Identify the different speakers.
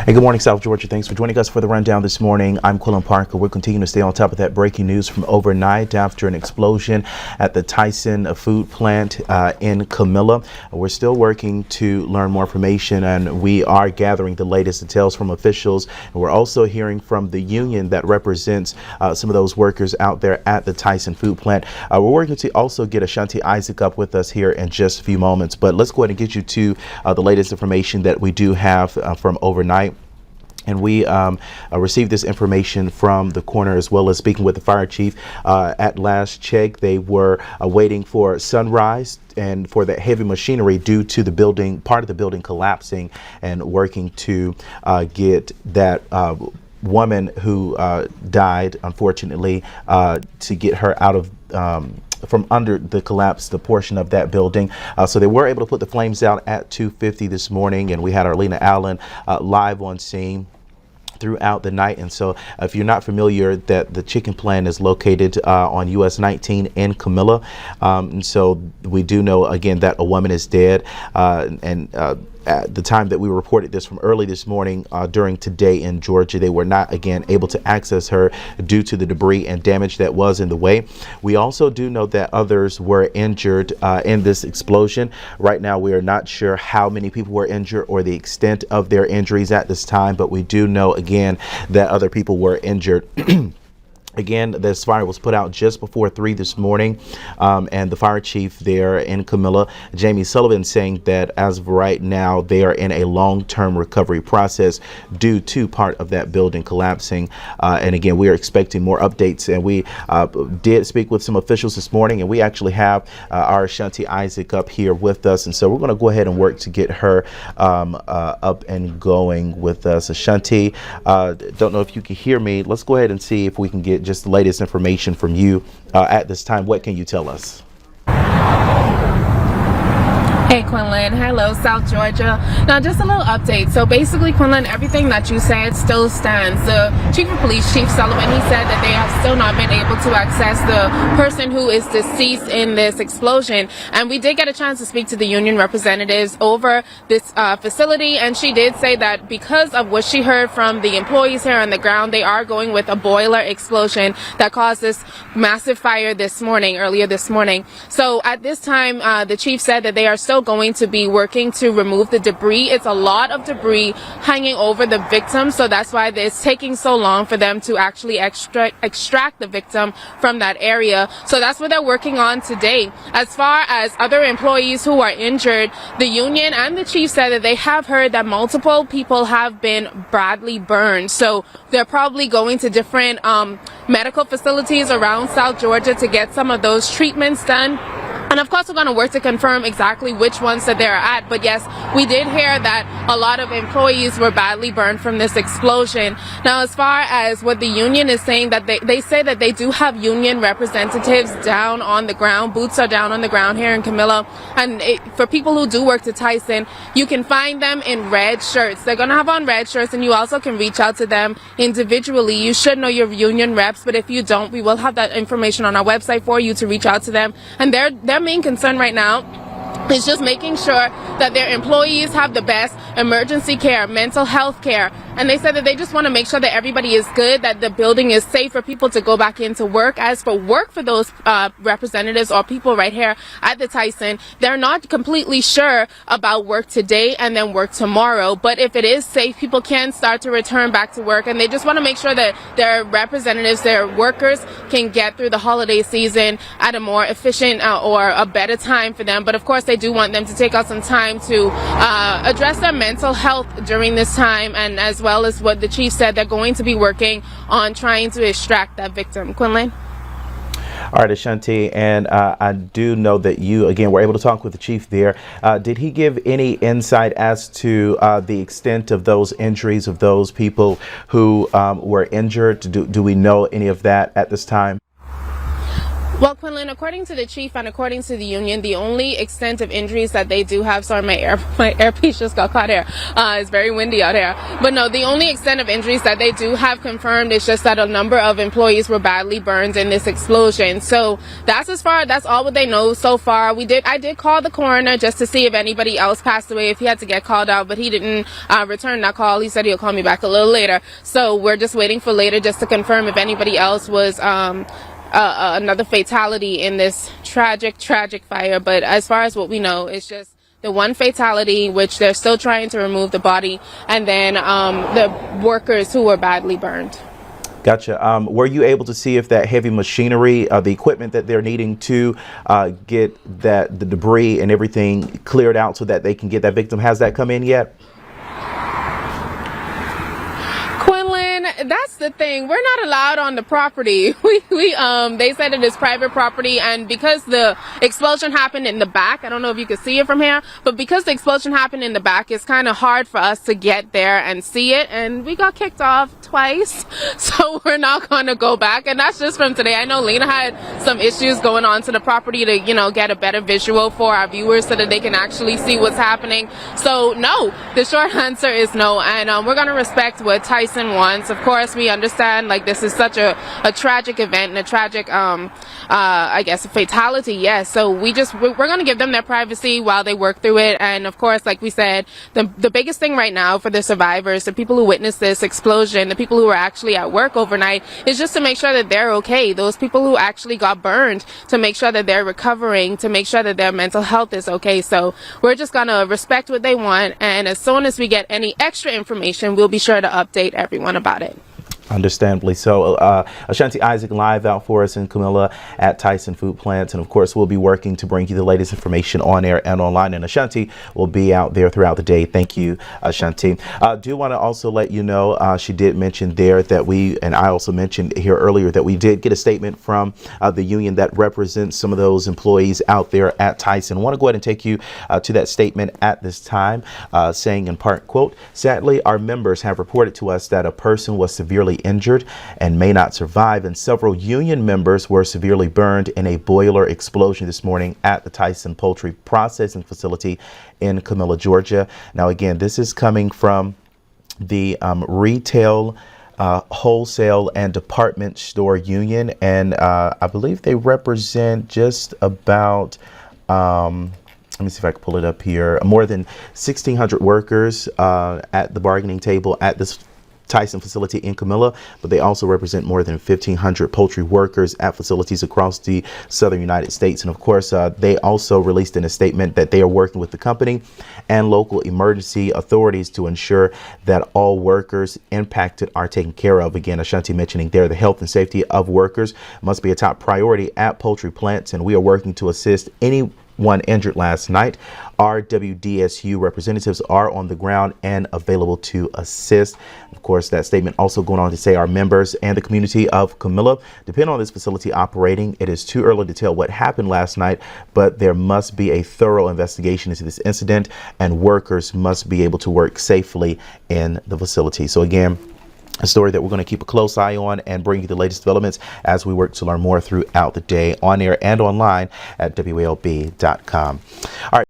Speaker 1: Hey, good morning, South Georgia. Thanks for joining us for the rundown this morning. I'm Quillen Parker. We're continuing to stay on top of that breaking news from overnight after an explosion at the Tyson Food Plant in Camilla. We're still working to learn more information, and we are gathering the latest details from officials. And we're also hearing from the union that represents some of those workers out there at the Tyson Food Plant. We're working to also get Ashanti Isaac up with us here in just a few moments. But let's go ahead and get you to the latest information that we do have from overnight. And we received this information from the coroner, as well as speaking with the fire chief. At last check, they were waiting for sunrise and for that heavy machinery due to the building, part of the building collapsing, and working to get that woman who died, unfortunately, to get her out of from under the collapse, the portion of that building. So they were able to put the flames out at 2:50 this morning, and we had Arlena Allen live on scene throughout the night. And so if you're not familiar, that the chicken plant is located on US 19 in Camilla. And so we do know, again, that a woman is dead. At the time that we reported this from early this morning during Today in Georgia, they were not, again, able to access her due to the debris and damage that was in the way. We also do know that others were injured in this explosion. Right now, we are not sure how many people were injured or the extent of their injuries at this time, but we do know, again, that other people were injured. Again, this fire was put out just before 3 this morning, and the fire chief there in Camilla, Jamie Sullivan, saying that as of right now, they are in a long-term recovery process due to part of that building collapsing. And again, we are expecting more updates, and we did speak with some officials this morning, and we actually have our Ashanti Isaac up here with us. And so we're going to go ahead and work to get her up and going with us. Ashanti, don't know if you can hear me. Let's go ahead and see if we can get just the latest information from you at this time. What can you tell us?
Speaker 2: Hey Quinlan, hello South Georgia. Now just a little update. So basically, Quinlan, everything that you said still stands. The Chief of Police, Chief Sullivan, he said that they have still not been able to access the person who is deceased in this explosion. And we did get a chance to speak to the union representatives over this facility, and she did say that because of what she heard from the employees here on the ground, they are going with a boiler explosion that caused this massive fire earlier this morning. So at this time, the chief said that they are still going to be working to remove the debris. It's a lot of debris hanging over the victim, so that's why it's taking so long for them to actually extract the victim from that area. So that's what they're working on today. As far as other employees who are injured, the union and the chief said that they have heard that multiple people have been badly burned. So they're probably going to different medical facilities around South Georgia to get some of those treatments done. And of course, we're going to work to confirm exactly which ones that they're at. But yes, we did hear that a lot of employees were badly burned from this explosion. Now, as far as what the union is saying, that they say that they do have union representatives down on the ground. Boots are down on the ground here in Camilla. And for people who do work to Tyson, you can find them in red shirts. They're going to have on red shirts, and you also can reach out to them individually. You should know your union reps, but if you don't, we will have that information on our website for you to reach out to them. And their main concern right now is just making sure that their employees have the best emergency care, mental health care. And they said that they just want to make sure that everybody is good, that the building is safe for people to go back into work. As for work for those representatives or people right here at the Tyson, they're not completely sure about work today and then work tomorrow. But if it is safe, people can start to return back to work. And they just want to make sure that their representatives, their workers, can get through the holiday season at a more efficient or a better time for them. But of course, they do want them to take out some time to address their mental health during this time, and as well as what the chief said, they're going to be working on trying to extract that victim. Quinlan?
Speaker 1: All right, Ashanti, and I do know that you, again, were able to talk with the chief there. Did he give any insight as to the extent of those injuries of those people who were injured? Do we know any of that at this time?
Speaker 2: Well, Quinlan, according to the chief and according to the union, the only extent of injuries that they do have, sorry, my airpiece just got caught here. It's very windy out here. But no, the only extent of injuries that they do have confirmed is just that a number of employees were badly burned in this explosion. So that's all what they know so far. I did call the coroner just to see if anybody else passed away, if he had to get called out, but he didn't return that call. He said he'll call me back a little later. So we're just waiting for later just to confirm if anybody else was another fatality in this tragic fire. But as far as what we know, it's just the one fatality, which they're still trying to remove the body, and then the workers who were badly burned.
Speaker 1: Gotcha. Were you able to see if that heavy machinery, the equipment that they're needing to get the debris and everything cleared out so that they can get that victim, has that come in yet?
Speaker 2: That's the thing. We're not allowed on the property. They said it is private property, and because the explosion happened in the back, I don't know if you can see it from here, but because the explosion happened in the back, it's kind of hard for us to get there and see it, and we got kicked off twice, so we're not going to go back. And that's just from today. I know Lena had some issues going on to the property to, get a better visual for our viewers so that they can actually see what's happening. So no, the short answer is no, and we're going to respect what Tyson wants. Of course, we understand this is such a tragic event and a tragic I guess a fatality. Yes, so we're going to give them their privacy while they work through it. And of course, like we said, the biggest thing right now for the survivors, the people who witnessed this explosion, the people who were actually at work overnight, is just to make sure that they're okay. Those people who actually got burned, to make sure that they're recovering, to make sure that their mental health is okay. So we're just going to respect what they want, and as soon as we get any extra information, we'll be sure to update everyone about it.
Speaker 1: Understandably so. Ashanti Isaac live out for us in Camilla at Tyson Food Plant. And of course, we'll be working to bring you the latest information on air and online. And Ashanti will be out there throughout the day. Thank you, Ashanti. Do want to also let you know, she did mention there that I also mentioned here earlier that we did get a statement from the union that represents some of those employees out there at Tyson. I want to go ahead and take you to that statement at this time, saying in part, quote, "Sadly, our members have reported to us that a person was severely injured and may not survive, and several union members were severely burned in a boiler explosion this morning at the Tyson Poultry Processing Facility in Camilla, Georgia." Now, again, this is coming from the retail, wholesale and department store union, and I believe they represent just about let me see if I can pull it up here, more than 1,600 workers at the bargaining table at this Tyson facility in Camilla, but they also represent more than 1,500 poultry workers at facilities across the southern United States. And of course, they also released in a statement that they are working with the company and local emergency authorities to ensure that all workers impacted are taken care of. Again, Ashanti mentioning there, the health and safety of workers must be a top priority at poultry plants, and we are working to assist anyone injured last night. Our WDSU representatives are on the ground and available to assist. Of course, that statement also going on to say our members and the community of Camilla depend on this facility operating. It is too early to tell what happened last night, but there must be a thorough investigation into this incident, and workers must be able to work safely in the facility. So again, a story that we're going to keep a close eye on and bring you the latest developments as we work to learn more throughout the day on air and online at WALB.com. All right.